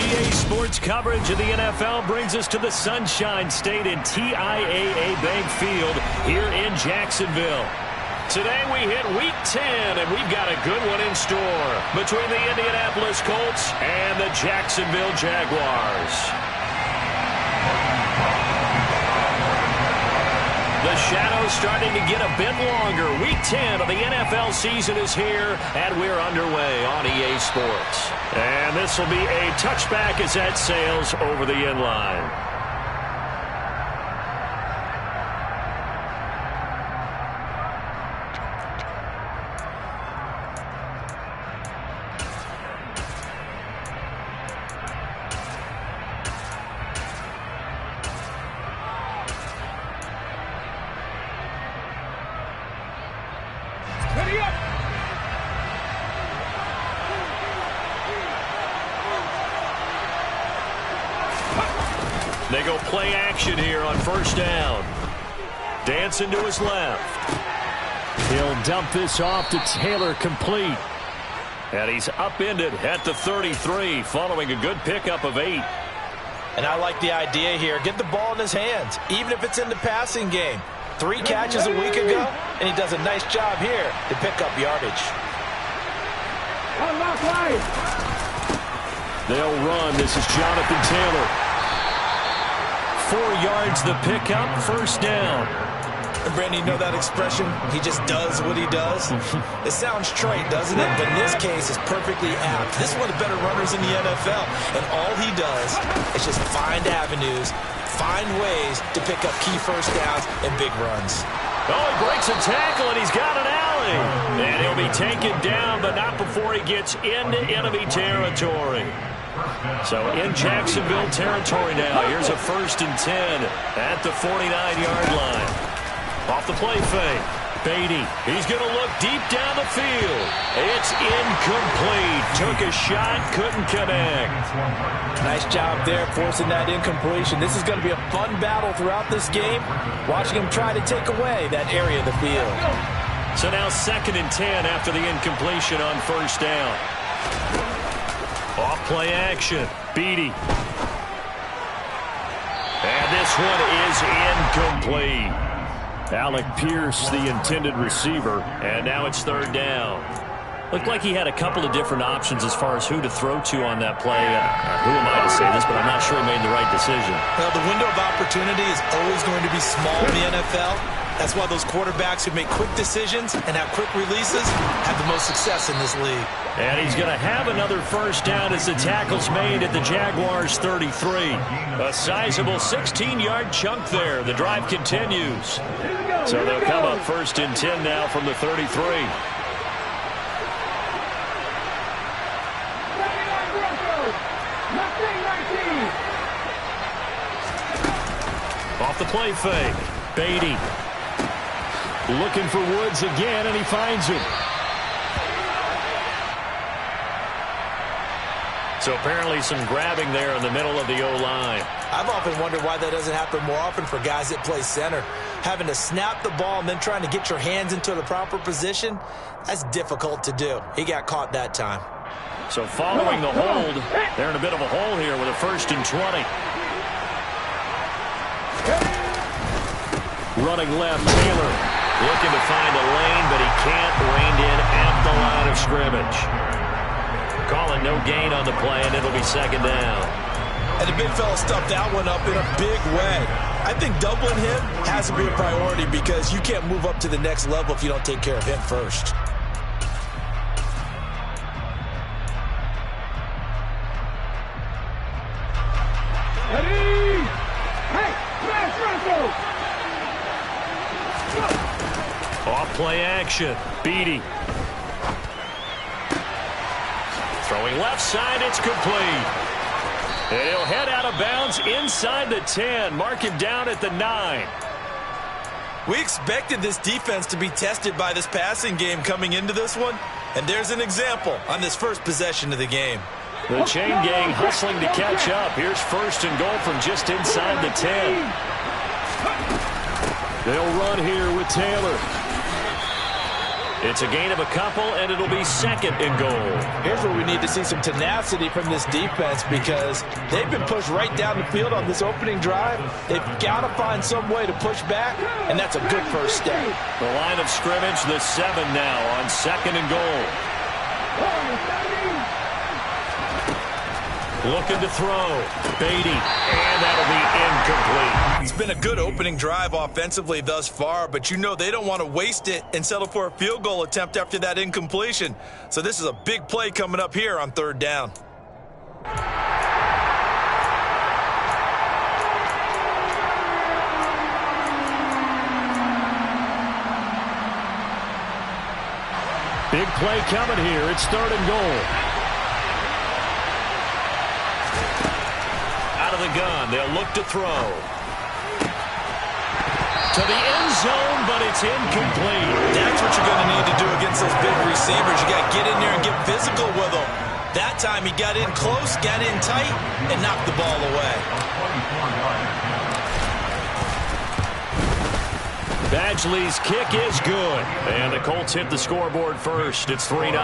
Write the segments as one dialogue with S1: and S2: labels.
S1: EA Sports coverage of the NFL brings us to the Sunshine State in TIAA Bank Field here in Jacksonville. Today we hit Week 10, and we've got a good one in store between the Indianapolis Colts and the Jacksonville Jaguars. The shadow's starting to get a bit longer. Week 10 of the NFL season is here, and we're underway on EA Sports. And this will be a touchback as that sails over the end line. They go play action here on first down. Dancing to his left. He'll dump this off to Taylor, complete. And he's upended at the 33 following a good pickup of 8.
S2: And I like the idea here. Get the ball in his hands, even if it's in the passing game. 3 catches a week ago, and he does a nice job here to pick up yardage.
S1: They'll run. This is Jonathan Taylor. 4 yards the pickup, first down.
S2: And Brandon, you know that expression? He just does what he does. It sounds trite, doesn't it? But in this case, it's perfectly apt. This is one of the better runners in the NFL. And all he does is just find avenues, find ways to pick up key first downs and big runs.
S1: Oh, he breaks a tackle, and he's got an alley. And he'll be taken down, but not before he gets into enemy territory. So in Jacksonville territory now. Here's a 1st and 10 at the 49-yard line. Off the play fake. Beatty, he's going to look deep down the field. It's incomplete. Took a shot, couldn't connect.
S2: Nice job there forcing that incompletion. This is going to be a fun battle throughout this game. Watching him try to take away that area of the field.
S1: So now 2nd and 10 after the incompletion on first down. Off play action. Beatty. And this one is incomplete. Alec Pierce, the intended receiver. And now it's 3rd down. Looked like he had a couple of different options as far as who to throw to on that play. Who am I to say this, but I'm not sure he made the right decision.
S2: Well, the window of opportunity is always going to be small in the NFL. That's why those quarterbacks who make quick decisions and have quick releases have the most success in this league.
S1: And he's going to have another first down as the tackle's made at the Jaguars' 33. A sizable 16-yard chunk there. The drive continues. So they'll come up 1st and 10 now from the 33. Off the play fake. Beatty. Looking for Woods again, and he finds him. So apparently some grabbing there in the middle of the O-line.
S2: I've often wondered why that doesn't happen more often for guys that play center. Having to snap the ball and then trying to get your hands into the proper position, that's difficult to do. He got caught that time.
S1: So following the hold, they're in a bit of a hole here with a 1st and 20. Running left, Taylor. Looking to find a lane, but he can't. Reined in at the line of scrimmage. Calling no gain on the play, and it'll be 2nd down.
S2: And the big fella stuffed that one up in a big way. I think doubling him has to be a priority because you can't move up to the next level if you don't take care of him first.
S3: Ready? Hey, smash wrestle!
S1: Off play action. Beatty. Throwing left side, it's complete. And he'll head out of bounds inside the 10. Mark him down at the 9.
S2: We expected this defense to be tested by this passing game coming into this one. And there's an example on this first possession of the game.
S1: The chain gang hustling to catch up. Here's 1st and goal from just inside the 10. They'll run here with Taylor. It's a gain of a couple, and it'll be 2nd and goal.
S2: Here's where we need to see some tenacity from this defense because they've been pushed right down the field on this opening drive. They've got to find some way to push back, and that's a good first step.
S1: The line of scrimmage, the 7 now on 2nd and goal. Looking to throw. Beatty, and that'll be incomplete.
S2: It's been a good opening drive offensively thus far, but you know they don't want to waste it and settle for a field goal attempt after that incompletion. So this is a big play coming up here on 3rd down.
S1: Big play coming here. It's 3rd and goal. Out of the gun, they'll look to throw. To the end zone, but it's incomplete.
S2: That's what you're going to need to do against those big receivers. You got to get in there and get physical with them. That time he got in close, got in tight, and knocked the ball away.
S1: Badgley's kick is good. And the Colts hit the scoreboard first. It's 3-0.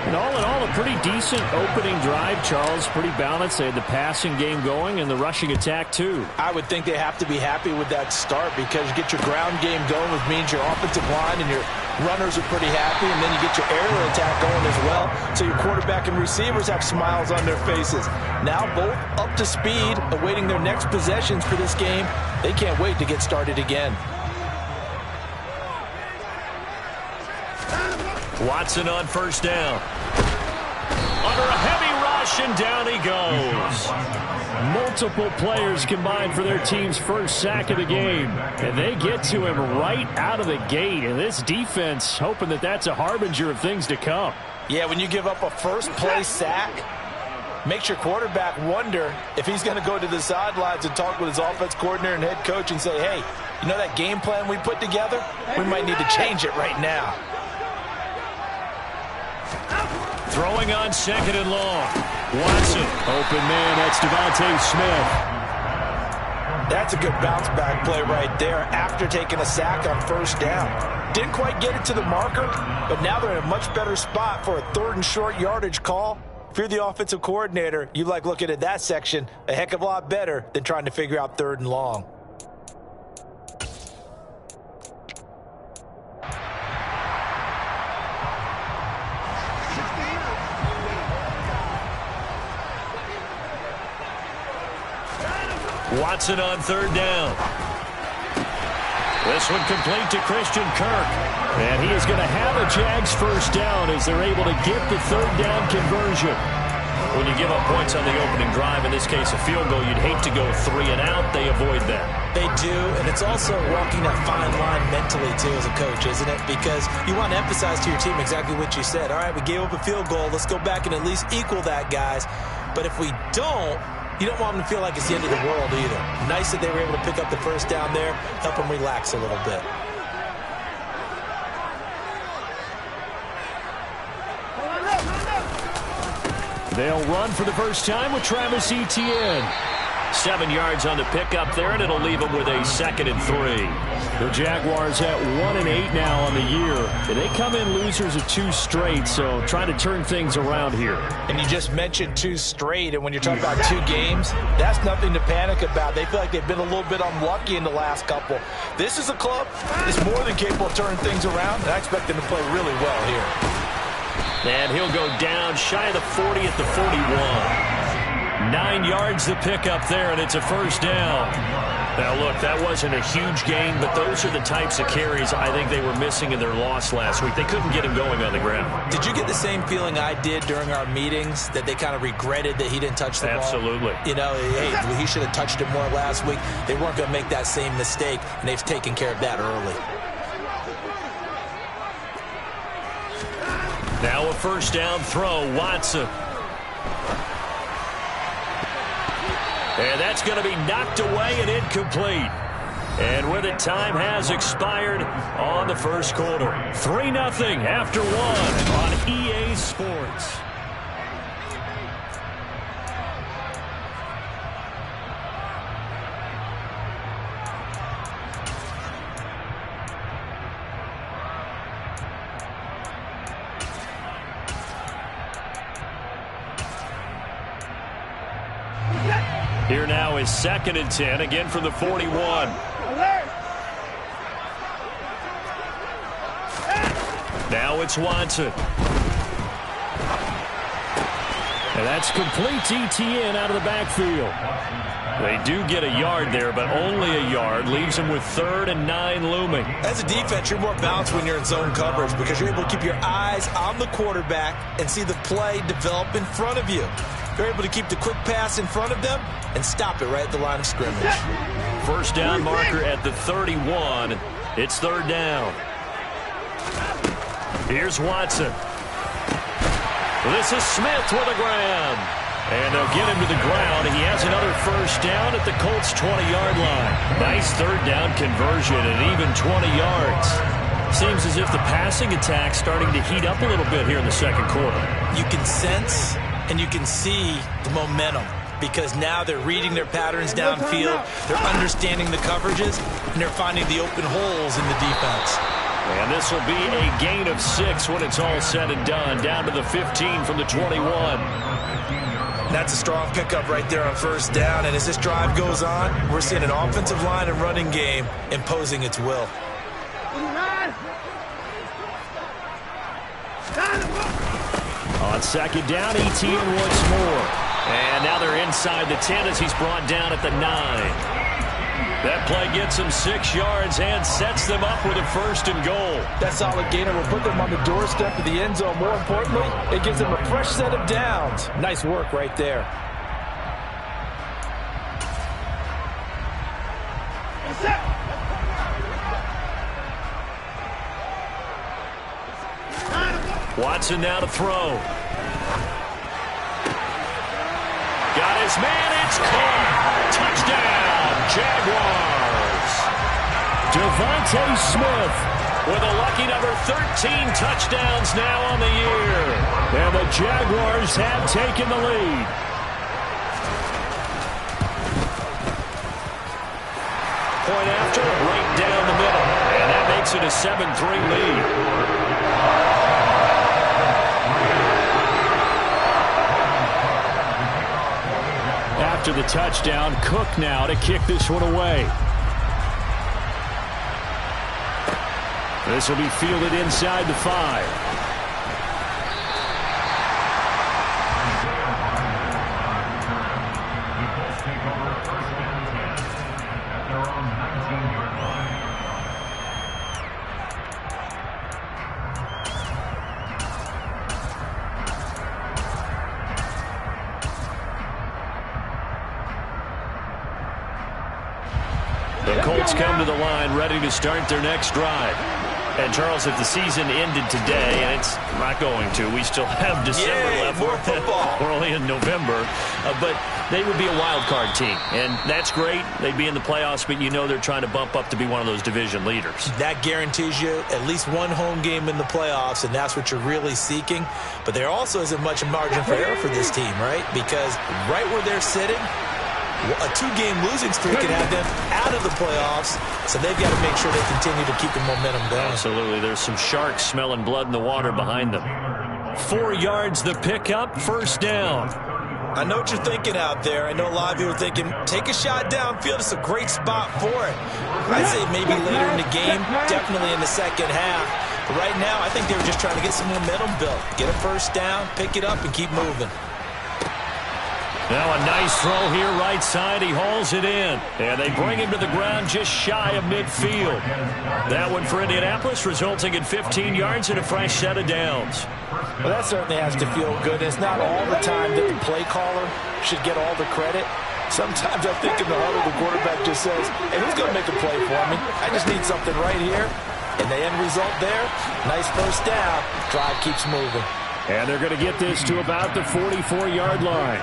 S4: And all in all, a pretty decent opening drive, Charles. Pretty balanced. They had the passing game going and the rushing attack, too.
S2: I would think they have to be happy with that start because you get your ground game going, which means your offensive line and your runners are pretty happy, and then you get your aerial attack going as well. So your quarterback and receivers have smiles on their faces. Now both up to speed, awaiting their next possessions for this game. They can't wait to get started again.
S1: Watson on 1st down. Under a heavy rush, and down he goes.
S4: Multiple players combined for their team's first sack of the game. And they get to him right out of the gate. And this defense hoping that that's a harbinger of things to come.
S2: Yeah, when you give up a first-play sack, makes your quarterback wonder if he's going to go to the sidelines and talk with his offense coordinator and head coach and say, hey, you know that game plan we put together? We might need to change it right now.
S1: Throwing on 2nd and long. Watson.
S4: Open man, that's Devontae Smith.
S2: That's a good bounce back play right there after taking a sack on 1st down. Didn't quite get it to the marker, but now they're in a much better spot for a 3rd and short yardage call. If you're the offensive coordinator, you like looking at that section a heck of a lot better than trying to figure out 3rd and long.
S1: Watson on 3rd down. This one complete to Christian Kirk. And he is going to have a Jags 1st down as they're able to get the 3rd down conversion. When you give up points on the opening drive, in this case a field goal, you'd hate to go 3 and out. They avoid that.
S2: They do, and it's also walking that fine line mentally, too, as a coach, isn't it? Because you want to emphasize to your team exactly what you said. All right, we gave up a field goal. Let's go back and at least equal that, guys. But if we don't, you don't want them to feel like it's the end of the world either. Nice that they were able to pick up the 1st down there, help them relax a little bit.
S4: They'll run for the first time with Travis Etienne.
S1: 7 yards on the pickup there, and it'll leave them with a 2nd and 3.
S4: The Jaguars at 1-8 now on the year. And they come in losers of 2 straight, so trying to turn things around here.
S2: And you just mentioned 2 straight, and when you're talking about 2 games, that's nothing to panic about. They feel like they've been a little bit unlucky in the last couple. This is a club that's more than capable of turning things around, and I expect them to play really well here.
S1: And he'll go down shy of the 40 at the 41. 9 yards the pickup there, and it's a 1st down. Now, look, that wasn't a huge gain, but those are the types of carries I think they were missing in their loss last week. They couldn't get him going on the ground.
S2: Did you get the same feeling I did during our meetings, that they kind of regretted that he didn't touch the ball?
S1: Absolutely.
S2: You know, hey, he should have touched it more last week. They weren't going to make that same mistake, and they've taken care of that early.
S1: Now a 1st down throw, Watson. And that's going to be knocked away and incomplete. And with it, time has expired on the 1st quarter. 3-0 after 1 on EA Sports. Here now is 2nd and 10, again from the 41. Now it's Watson. And that's complete to ETN out of the backfield. They do get a yard there, but only a yard. Leaves them with 3rd and 9 looming.
S2: As a defense, you're more balanced when you're in zone coverage because you're able to keep your eyes on the quarterback and see the play develop in front of you. You're able to keep the quick pass in front of them and stop it right at the line of scrimmage.
S1: First down marker at the 31. It's 3rd down. Here's Watson. This is Smith with a grab. And they'll get him to the ground. He has another first down at the Colts' 20-yard line. Nice 3rd down conversion and even 20 yards. Seems as if the passing attack's starting to heat up a little bit here in the 2nd quarter.
S2: You can sense and you can see the momentum because now they're reading their patterns downfield. They're understanding the coverages, and they're finding the open holes in the defense.
S1: And this will be a gain of 6 when it's all said and done. Down to the 15 from the 21.
S2: That's a strong pickup right there on 1st down. And as this drive goes on, we're seeing an offensive line and running game imposing its will.
S1: On 2nd down, ETN once more. And now they're inside the 10 as he's brought down at the 9. That play gets them 6 yards and sets them up with a 1st and goal.
S5: That solid gainer will put them on the doorstep of the end zone. More importantly, it gives them a fresh set of downs. Nice work right there.
S1: Watson now to throw. Got his man, it's caught. Touchdown, Jaguars.
S4: Devontae Smith
S1: with a lucky number 13 touchdowns now on the year.
S4: And the Jaguars have taken the lead.
S1: Point after, right down the middle. And that makes it a 7-3 lead.
S4: After the touchdown, Cook now to kick this one away. This will be fielded inside the 5.
S1: The Colts come to the line ready to start their next drive. And, Charles, if the season ended today, and it's not going to, we still have December left.
S2: More football.
S1: We're only in November. But they would be a wild card team. And that's great. They'd be in the playoffs, but you know they're trying to bump up to be one of those division leaders.
S2: That guarantees you at least one home game in the playoffs, and that's what you're really seeking. But there also isn't much margin for error for this team, right? Because right where they're sitting, a 2-game losing streak can have them out of the playoffs, so they've got to make sure they continue to keep the momentum going.
S1: Absolutely. There's some sharks smelling blood in the water behind them. 4 yards the pickup, 1st down.
S2: I know what you're thinking out there. I know a lot of you are thinking, take a shot downfield. It's a great spot for it. I'd say maybe later in the game, definitely in the second half. But right now, I think they were just trying to get some momentum built. Get a 1st down, pick it up, and keep moving.
S1: Now a nice throw here right side. He hauls it in. And they bring him to the ground just shy of midfield. That one for Indianapolis, resulting in 15 yards and a fresh set of downs.
S5: Well, that certainly has to feel good. It's not all the time that the play caller should get all the credit. Sometimes I think in the huddle, the quarterback just says, hey, who's going to make a play for me? I just need something right here. And the end result there, nice 1st down. Drive keeps moving.
S4: And they're going to get this to about the 44-yard line.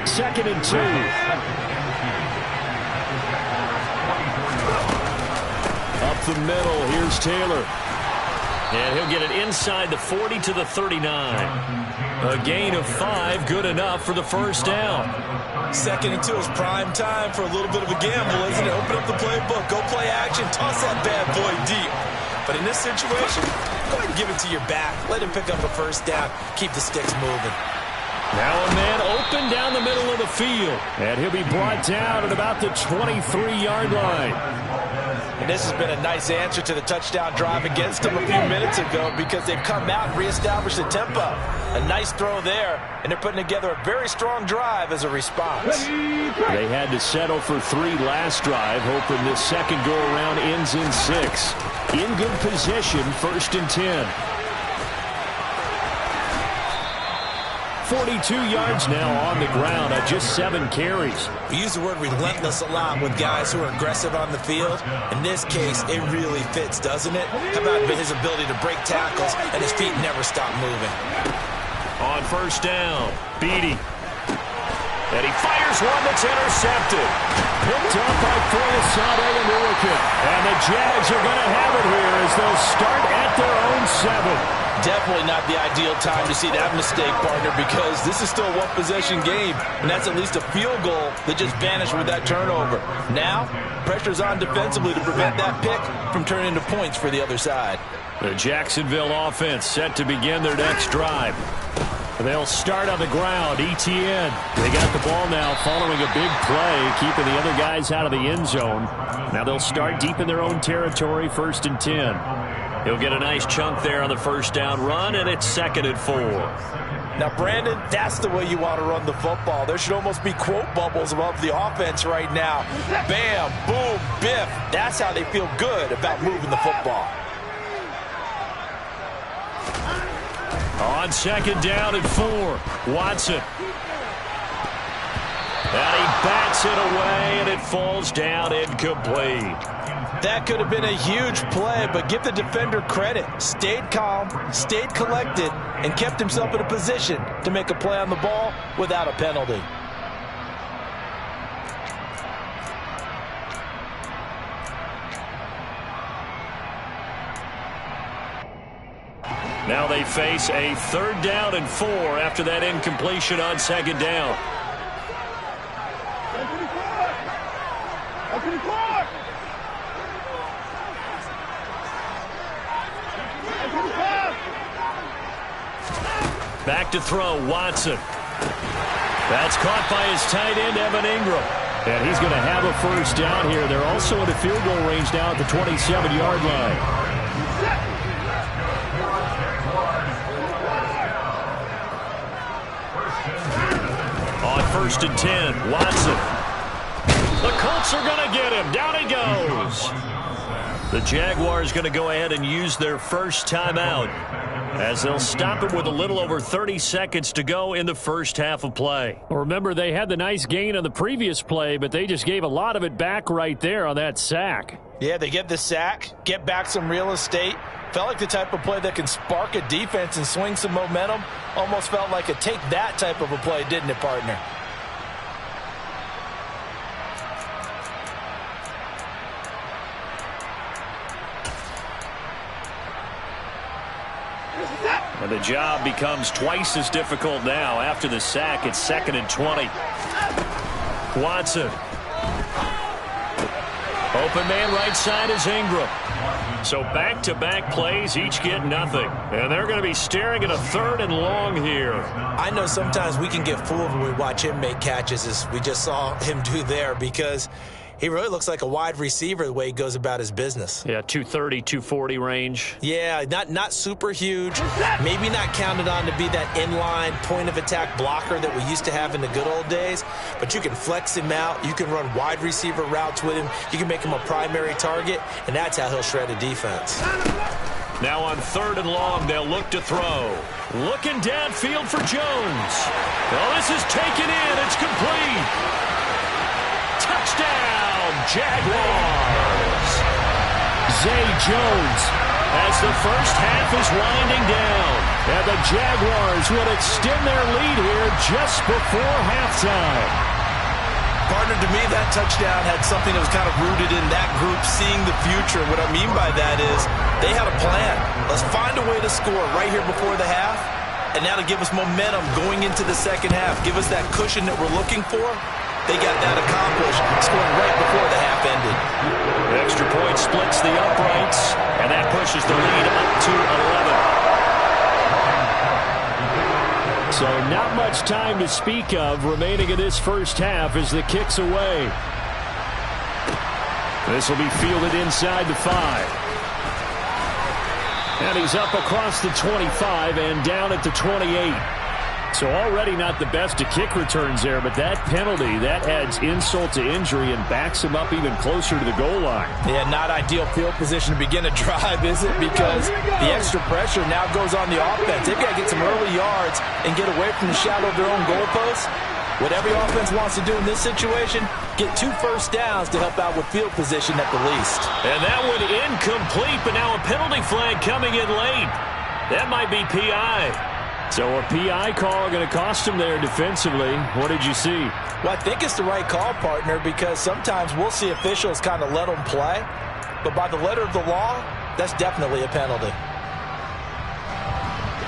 S4: 2nd and 2. Up the middle, here's Taylor.
S1: And he'll get it inside the 40 to the 39. A gain of 5, good enough for the 1st down.
S2: 2nd and 2 is prime time for a little bit of a gamble, isn't it? Open up the playbook, go play action, toss that bad boy deep. But in this situation, go ahead and give it to your back. Let him pick up a 1st down. Keep the sticks moving.
S4: Now a man open down the middle of the field. And he'll be brought down at about the 23-yard line.
S5: And this has been a nice answer to the touchdown drive against them a few minutes ago because they've come out and reestablished the tempo. A nice throw there, and they're putting together a very strong drive as a response.
S4: They had to settle for 3 last drive, hoping this second go-around ends in 6. In good position, 1st and 10. 42 yards now on the ground at just 7 carries.
S2: We use the word relentless a lot with guys who are aggressive on the field. In this case, it really fits, doesn't it? How about his ability to break tackles and his feet never stop moving?
S1: On 1st down, Beatty. And he fires one that's intercepted.
S4: Picked up by Forlasade and Milliken. And the Jags are going to have it here as they'll start at their own 7.
S5: Definitely not the ideal time to see that mistake, partner, because this is still a one-possession game, and that's at least a field goal that just vanished with that turnover. Now, pressure's on defensively to prevent that pick from turning into points for the other side.
S4: The Jacksonville offense set to begin their next drive. They'll start on the ground. ETN. They got the ball now following a big play, keeping the other guys out of the end zone. Now they'll start deep in their own territory, 1st and 10.
S1: He'll get a nice chunk there on the 1st down run, and it's 2nd and 4.
S5: Now, Brandon, that's the way you want to run the football. There should almost be quote bubbles above the offense right now. Bam, boom, biff. That's how they feel good about moving the football.
S4: On 2nd down and 4, Watson.
S1: And he bats it away, and it falls down incomplete.
S5: That could have been a huge play, but give the defender credit. Stayed calm, stayed collected, and kept himself in a position to make a play on the ball without a penalty.
S1: Now they face a 3rd down and 4 after that incompletion on 2nd down. Back to throw, Watson. That's caught by his tight end, Evan Ingram.
S4: And he's going to have a 1st down here. They're also in a field goal range now at the 27-yard line.
S1: On 1st and 10, Watson. The Colts are going to get him. Down he goes. The Jaguars going to go ahead and use their first timeout as they'll stop it with a little over 30 seconds to go in the first half of play.
S4: Well, remember, they had the nice gain on the previous play, but they just gave a lot of it back right there on that sack.
S5: Yeah, they get the sack, get back some real estate. Felt like the type of play that can spark a defense and swing some momentum. Almost felt like a take that type of a play, didn't it, partner?
S1: And the job becomes twice as difficult now. After the sack, it's 2nd and 20. Watson. Open man right side is Ingram. So back-to-back plays, each get nothing. And they're going to be staring at a 3rd and long here.
S2: I know sometimes we can get fooled when we watch him make catches, as we just saw him do there, because he really looks like a wide receiver the way he goes about his business.
S1: Yeah, 230, 240 range.
S2: Yeah, not super huge. Maybe not counted on to be that inline point-of-attack blocker that we used to have in the good old days. But you can flex him out. You can run wide receiver routes with him. You can make him a primary target, and that's how he'll shred a defense.
S1: Now on 3rd and long, they'll look to throw. Looking downfield for Jones. Oh, this is taken in. It's complete. Touchdown, Jaguars.
S4: Zay Jones.
S1: As the first half is winding down.
S4: And the Jaguars will extend their lead here just before halftime.
S5: Partner, to me, that touchdown had something that was kind of rooted in that group seeing the future. What I mean by that is they had a plan. Let's find a way to score right here before the half, and that'll give us momentum going into the second half. Give us that cushion that we're looking for. They got that accomplished, scoring right before the half ended.
S1: The extra point splits the uprights, and that pushes the lead up to 11.
S4: So not much time to speak of remaining in this first half as the kick's away. This will be fielded inside the 5. And he's up across the 25 and down at the 28. So already not the best of kick returns there, but that penalty, that adds insult to injury and backs him up even closer to the goal line.
S5: Yeah, not ideal field position to begin a drive, is it? Because the extra pressure now goes on the offense. They've got to get some early yards and get away from the shadow of their own goalposts. What every offense wants to do in this situation, get 2 first downs to help out with field position at the least.
S1: And that one incomplete, but now a penalty flag coming in late. That might be PI.
S4: So a PI call going to cost him there defensively. What did you see?
S5: Well, I think it's the right call, partner, because sometimes we'll see officials kind of let them play. But by the letter of the law, that's definitely a penalty.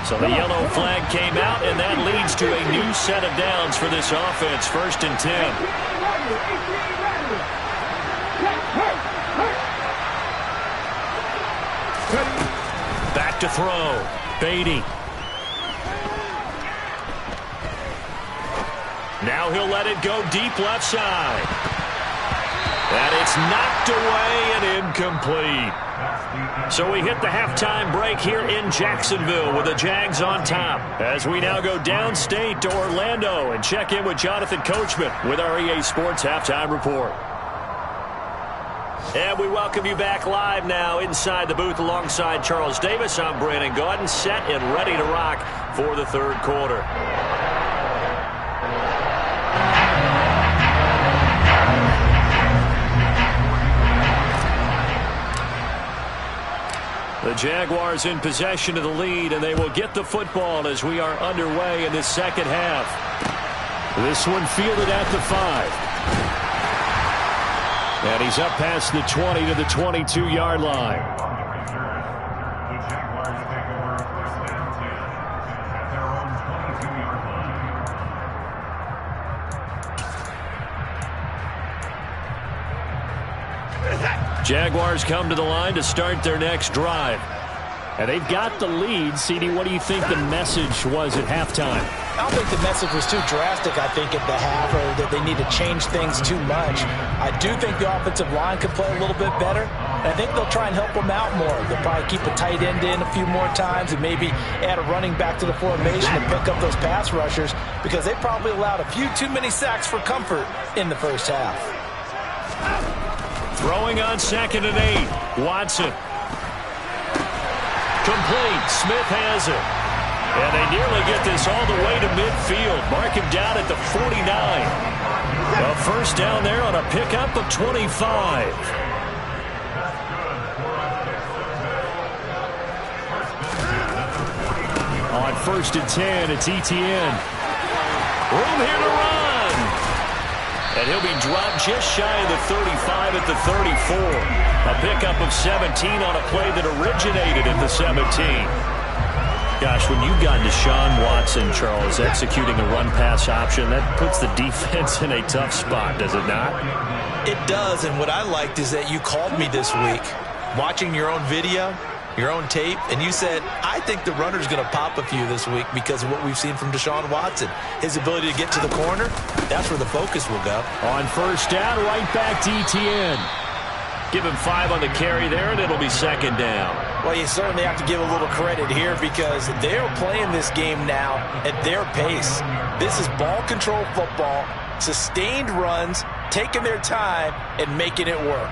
S1: So the yellow flag came out, and that leads to a new set of downs for this offense. 1st and 10. Back to throw. Beatty. Now he'll let it go deep left side. And it's knocked away and incomplete. So we hit the halftime break here in Jacksonville with the Jags on top. As we now go downstate to Orlando and check in with Jonathan Coachman with our EA Sports Halftime Report. And we welcome you back live now inside the booth alongside Charles Davis. I'm Brandon Gaudin, set and ready to rock for the 3rd quarter. The Jaguars in possession of the lead, and they will get the football as we are underway in this second half. This one fielded at the 5. And he's up past the 20 to the 22-yard line. Jaguars come to the line to start their next drive. And they've got the lead. CD, what do you think the message was at halftime?
S5: I don't think the message was too drastic, I think, at the half, or that they need to change things too much. I do think the offensive line could play a little bit better. And I think they'll try and help them out more. They'll probably keep a tight end in a few more times and maybe add a running back to the formation and pick up those pass rushers, because they probably allowed a few too many sacks for comfort in the first half.
S1: Throwing on 2nd and 8. Watson. Complete. Smith has it. And they nearly get this all the way to midfield. Mark him down at the 49. A first down there on a pickup of 25. On 1st and 10, it's ETN. Room here to run. And he'll be dropped just shy of the 35 at the 34. A pickup of 17 on a play that originated at the 17. Gosh, when you've got Deshaun Watson, Charles, executing a run-pass option, that puts the defense in a tough spot, does it not?
S2: It does, and what I liked is that you called me this week, watching your own video, your own tape, and you said, I think the runner's going to pop a few this week because of what we've seen from Deshaun Watson. His ability to get to the corner, that's where the focus will go.
S1: On 1st down, right back to ETN. Give him 5 on the carry there, and it'll be 2nd down.
S5: Well, you certainly have to give a little credit here because they're playing this game now at their pace. This is ball control football, sustained runs, taking their time, and making it work.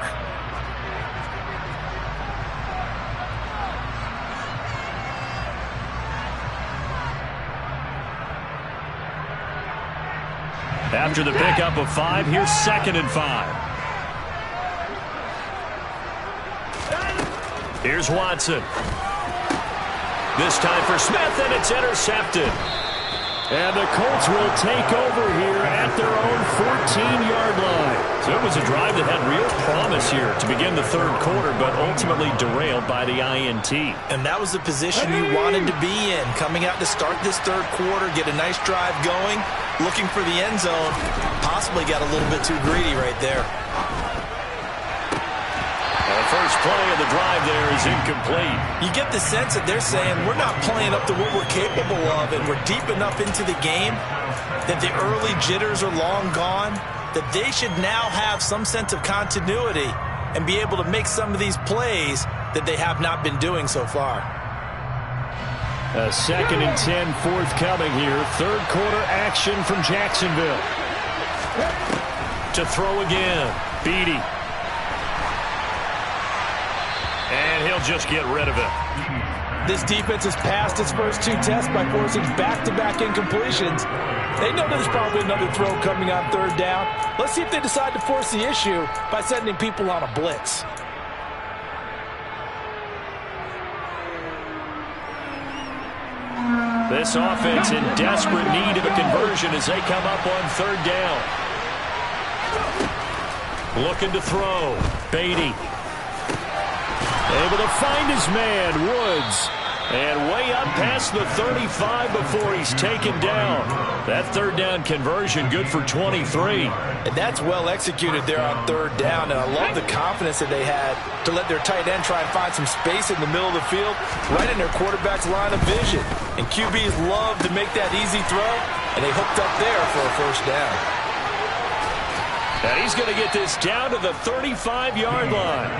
S1: After the pickup of 5, here's 2nd and 5. Here's Watson. This time for Smith, and it's intercepted. And the Colts will take over here at their own 14-yard line. So it was a drive that had real promise here to begin the 3rd quarter, but ultimately derailed by the INT.
S2: And that was the position you wanted to be in, coming out to start this 3rd quarter, get a nice drive going, looking for the end zone. Possibly got a little bit too greedy right there.
S1: The first play of the drive there is incomplete.
S2: You get the sense that they're saying we're not playing up to what we're capable of, and we're deep enough into the game that the early jitters are long gone, that they should now have some sense of continuity and be able to make some of these plays that they have not been doing so far.
S4: A 2nd and 10 forthcoming here. Third quarter action from Jacksonville.
S1: To throw again. Beatty. And he'll just get rid of it.
S5: This defense has passed its first 2 tests by forcing back-to-back incompletions. They know there's probably another throw coming on 3rd down. Let's see if they decide to force the issue by sending people on a blitz.
S1: This offense in desperate need of a conversion as they come up on 3rd down. Looking to throw. Beatty. Able to find his man, Woods. And way up past the 35 before he's taken down. That 3rd down conversion good for 23.
S5: And that's well executed there on 3rd down. And I love the confidence that they had to let their tight end try and find some space in the middle of the field, right in their quarterback's line of vision. And QBs love to make that easy throw, and they hooked up there for a 1st down.
S1: And he's going to get this down to the 35-yard line.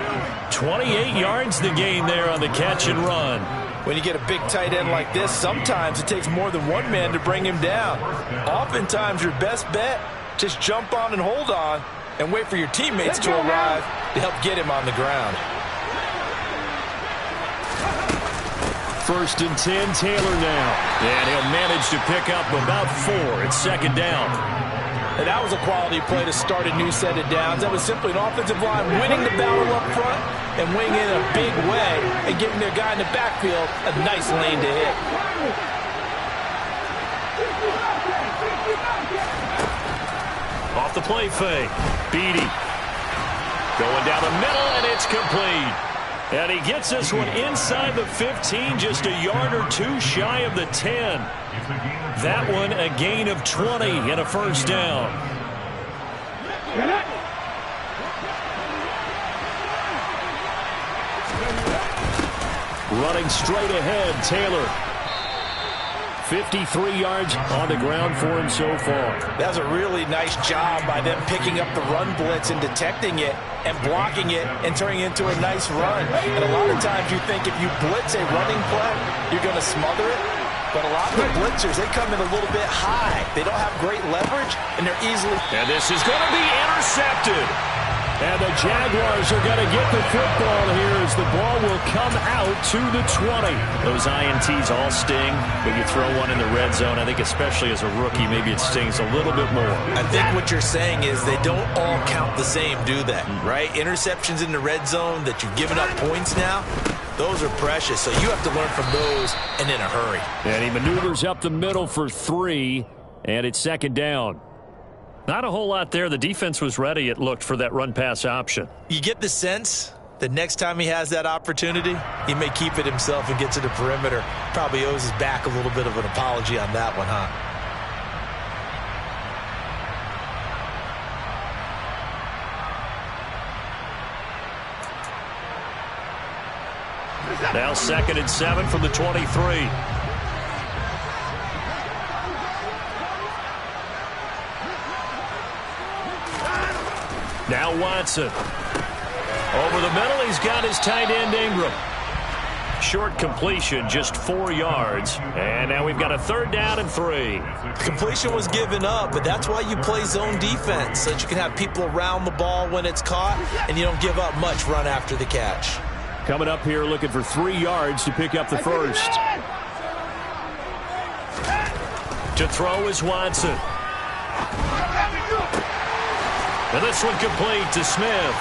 S1: 28 yards the gain there on the catch and run.
S5: When you get a big tight end like this, sometimes it takes more than one man to bring him down. Oftentimes, your best bet, just jump on and hold on and wait for your teammates to arrive to help get him on the ground.
S4: 1st and 10, Taylor now.
S1: And he'll manage to pick up about 4. It's 2nd down.
S5: And that was a quality play to start a new set of downs. That was simply an offensive line winning the battle up front and winning in a big way and giving their guy in the backfield a nice lane to hit.
S1: Off the play fake. Beatty. Going down the middle, and it's complete. And he gets this one inside the 15, just a yard or 2 shy of the 10. That one a gain of 20 and a 1st down.
S4: Running straight ahead, Taylor. 53 yards on the ground for him so far.
S5: That was a really nice job by them picking up the run blitz and detecting it and blocking it and turning it into a nice run. And a lot of times you think if you blitz a running play, you're going to smother it. But a lot of the blitzers, they come in a little bit high. They don't have great leverage, and they're easily...
S1: And this is going to be intercepted.
S4: And the Jaguars are going to get the football here as the ball will come out to the 20.
S1: Those INTs all sting, but you throw one in the red zone. I think especially as a rookie, maybe it stings a little bit more.
S2: I think what you're saying is they don't all count the same, do they? Right? Interceptions in the red zone that you've given up points now, those are precious. So you have to learn from those and in a hurry.
S4: And he maneuvers up the middle for 3, and it's 2nd down.
S1: Not a whole lot there. The defense was ready, it looked, for that run-pass option.
S2: You get the sense that next time he has that opportunity, he may keep it himself and get to the perimeter. Probably owes his back a little bit of an apology on that one, huh?
S1: Now 2nd and 7 from the 23. Now Watson. Over the middle, he's got his tight end Ingram. Short completion, just 4 yards. And now we've got a 3rd down and 3.
S2: Completion was given up, but that's why you play zone defense, so that you can have people around the ball when it's caught, and you don't give up much run after the catch.
S4: Coming up here looking for 3 yards to pick up the 1st.
S1: To throw is Watson. And this one complete to Smith.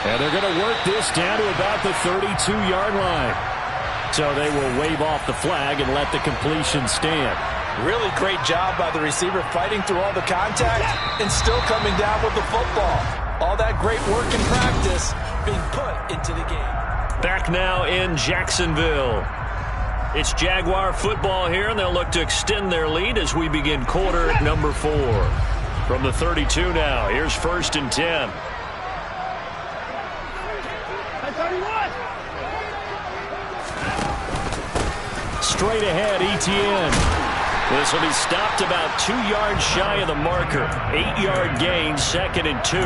S4: And they're going to work this down to about the 32-yard line. So they will wave off the flag and let the completion stand.
S5: Really great job by the receiver fighting through all the contact and still coming down with the football. All that great work in practice being put into the game.
S1: Back now in Jacksonville. It's Jaguar football here, and they'll look to extend their lead as we begin quarter number 4. From the 32 now, here's 1st and 10.
S4: Straight ahead, Etienne. This will be stopped about 2 yards shy of the marker. 8-yard gain, 2nd and 2.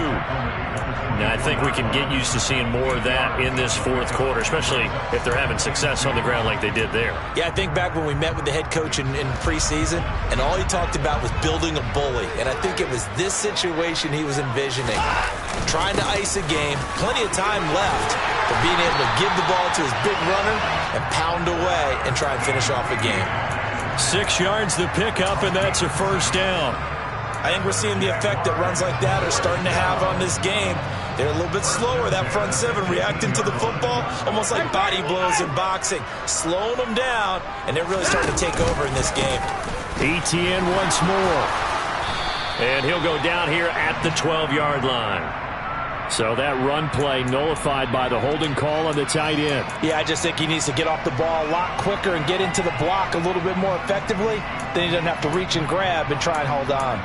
S4: Now, I think we can get used to seeing more of that in this fourth quarter, especially if they're having success on the ground like they did there.
S2: Yeah, I think back when we met with the head coach in preseason, and all he talked about was building a bully. And I think it was this situation he was envisioning. Trying to ice a game, plenty of time left, but being able to give the ball to his big runner and pound away and try and finish off a game.
S4: 6 yards the pickup, and that's a first down.
S2: I think we're seeing the effect that runs like that are starting to have on this game. They're a little bit slower, that front seven, reacting to the football, almost like body blows in boxing, slowing them down, and they're really starting to take over in this game.
S4: Etienne once more. And he'll go down here at the 12-yard line. So that run play nullified by the holding call on the tight end.
S5: Yeah, I just think he needs to get off the ball a lot quicker and get into the block a little bit more effectively. Then he doesn't have to reach and grab and try and hold on.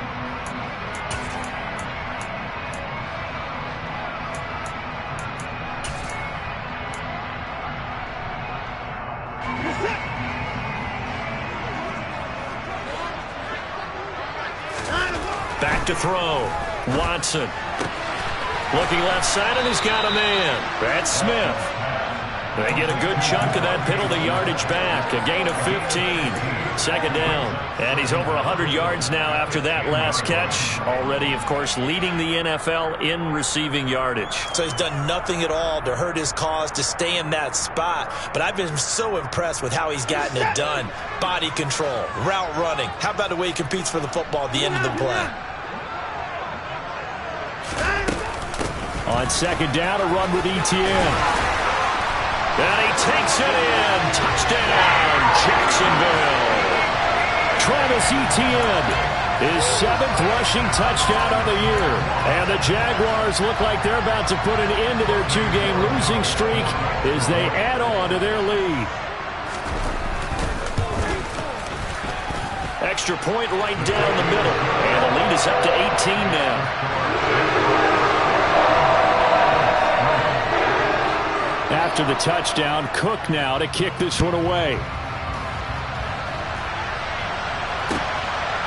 S4: Back to throw. Watson. Looking left side, and he's got a man. That's Smith. They get a good chunk of that penalty yardage back. A gain of 15. 2nd down. And he's over 100 yards now after that last catch. Already, of course, leading the NFL in receiving yardage.
S2: So he's done nothing at all to hurt his cause, to stay in that spot. But I've been so impressed with how he's gotten it done. Body control, route running. How about the way he competes for the football at the end of the play?
S4: On 2nd down, a run with Etienne. And he takes it in. Touchdown, Jacksonville. Travis Etienne, his 7th rushing touchdown on the year. And the Jaguars look like they're about to put an end to their 2-game losing streak as they add on to their lead. Extra point right down the middle. And the lead is up to 18 now. After the touchdown, Cook now to kick this one away.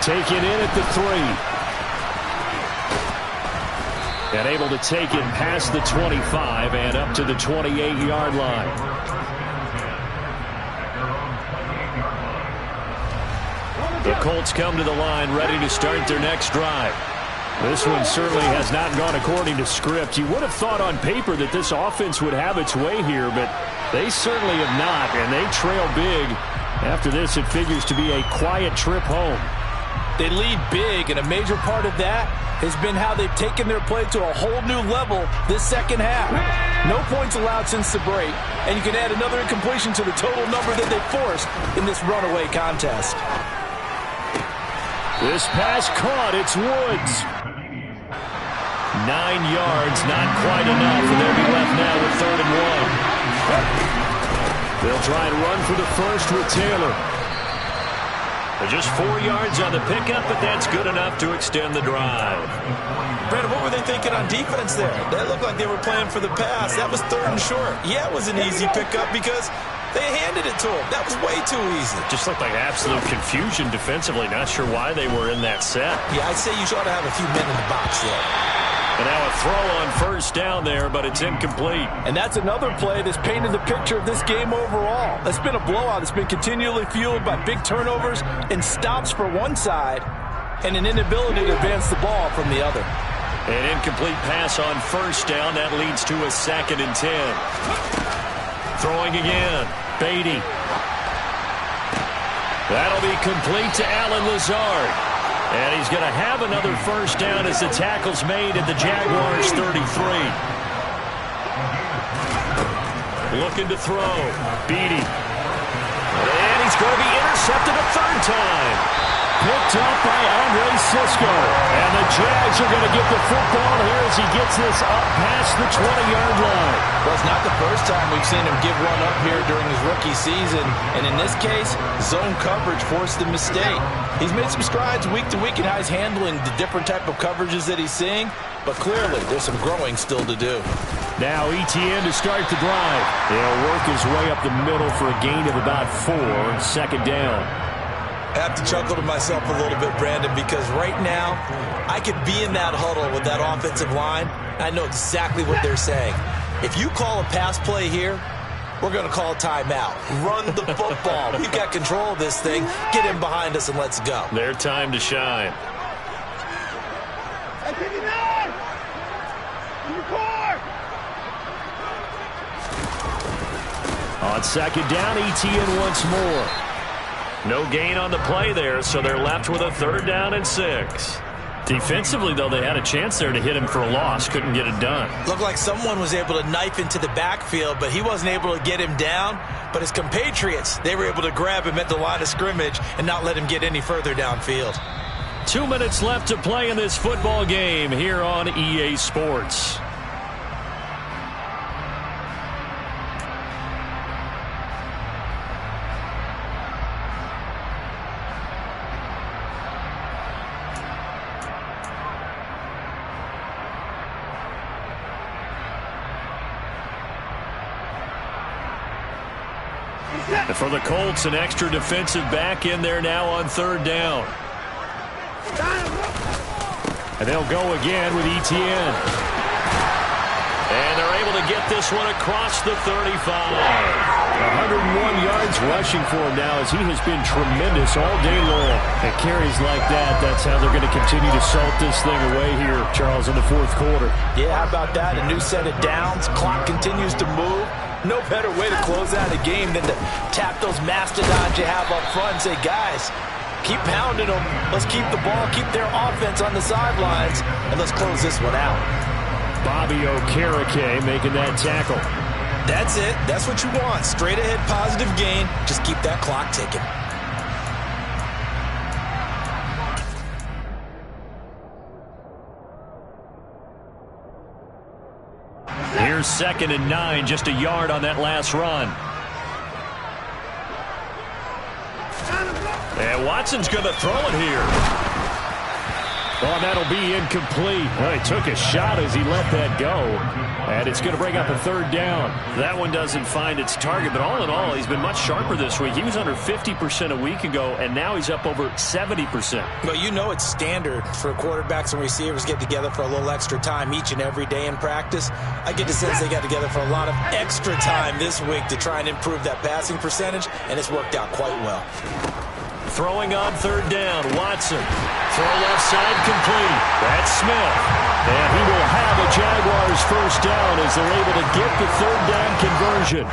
S4: Taken in at the 3. And able to take it past the 25 and up to the 28-yard line. The Colts come to the line ready to start their next drive. This one certainly has not gone according to script. You would have thought on paper that this offense would have its way here, but they certainly have not, and they trail big. After this, it figures to be a quiet trip home.
S5: They lead big, and a major part of that has been how they've taken their play to a whole new level this second half. No points allowed since the break, and you can add another incompletion to the total number that they forced in this runaway contest.
S4: This pass caught. It's Woods. 9 yards, not quite enough, and they'll be left now with 3rd and 1. They'll try and run for the first with Taylor. Just 4 yards on the pickup, but that's good enough to extend the drive.
S2: Brandon, what were they thinking on defense there? That looked like they were playing for the pass. That was 3rd and short. Yeah, it was an easy pickup because they handed it to him. That was way too easy.
S4: Just looked like absolute confusion defensively. Not sure why they were in that set.
S2: Yeah, I'd say you ought to have a few men in the box there.
S4: And now a throw on 1st down there, but it's incomplete.
S5: And that's another play that's painted the picture of this game overall. That's been a blowout. It's been continually fueled by big turnovers and stops for one side and an inability to advance the ball from the other.
S4: An incomplete pass on 1st down. That leads to a 2nd and 10. Throwing again. Beatty. That'll be complete to Allen Lazard. And he's going to have another 1st down as the tackle's made at the Jaguars' 33. Looking to throw. Beatty. And he's going to be intercepted a 3rd time. Picked up by Andre Sisco. And the Jags are going to get the football here as he gets this up past the 20-yard line.
S5: Well, it's not the first time we've seen him give one up here during his rookie season. And in this case, zone coverage forced the mistake. He's made some strides week to week in how he's handling the different type of coverages that he's seeing. But clearly, there's some growing still to do.
S4: Now ETN to start the drive. He'll work his way up the middle for a gain of about 4. Second down.
S2: I have to chuckle to myself a little bit, Brandon, because right now I could be in that huddle with that offensive line. I know exactly what they're saying. If you call a pass play here, we're going to call a timeout. Run the football. We've got control of this thing. Get in behind us and let's go.
S1: Their time to shine.
S4: On second down, ETN once more.
S1: No gain on the play there, so they're left with a 3rd down and 6. Defensively, though, they had a chance there to hit him for a loss. Couldn't get it done.
S2: Looked like someone was able to knife into the backfield, but he wasn't able to get him down. But his compatriots, they were able to grab him at the line of scrimmage and not let him get any further downfield.
S1: 2 minutes left to play in this football game here on EA Sports. And for the Colts, an extra defensive back in there now on 3rd down.
S4: And they'll go again with ETN.
S1: And they're able to get this one across the 35.
S4: 101 yards rushing for him now as he has been tremendous all day long. And carries like that, that's how they're going to continue to salt this thing away here, Charles, in the 4th quarter.
S5: Yeah, how about that? A new set of downs. Clock continues to move. No better way to close out a game than to tap those mastodons you have up front and say, guys, keep pounding them. Let's keep the ball, keep their offense on the sidelines, and let's close this one out.
S4: Bobby Okereke making that tackle.
S2: That's it. That's what you want. Straight ahead positive gain. Just keep that clock ticking.
S1: Here's 2nd and 9, just a yard on that last run. And Watson's going to throw it here.
S4: Oh, that'll be incomplete. Well, he took a shot as he let that go. And it's going to bring up a 3rd down.
S1: That one doesn't find its target, but all in all, he's been much sharper this week. He was under 50% a week ago, and now he's up over 70%.
S2: Well, you know it's standard for quarterbacks and receivers get together for a little extra time each and every day in practice. I get the sense they got together for a lot of extra time this week to try and improve that passing percentage, and it's worked out quite well.
S1: Throwing on 3rd down, Watson. Throw left side complete. That's Smith. And he will have a Jaguars 1st down as they're able to get the 3rd down conversion.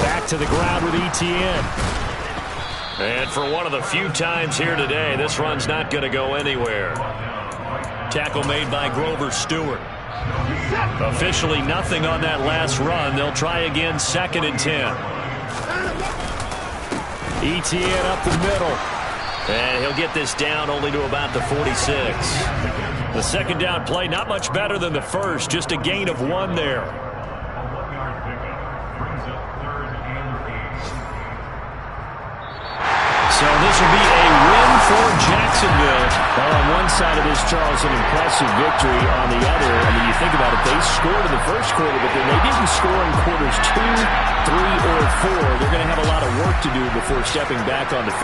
S4: Back to the ground with ETN.
S1: And for one of the few times here today, this run's not going to go anywhere. Tackle made by Grover Stewart. Officially nothing on that last run. They'll try again 2nd and 10.
S4: ETN up the middle.
S1: And he'll get this down only to about the 46. The 2nd down play, not much better than the first. Just a gain of 1 there.
S4: So this will be a win for Jacksonville. Well, on one side of this, Charles, an impressive victory. On the other, I mean, you think about it, they scored in the first quarter, but then they didn't score in quarters 2, 3, or 4. They're going to have a lot of work to do before stepping back on the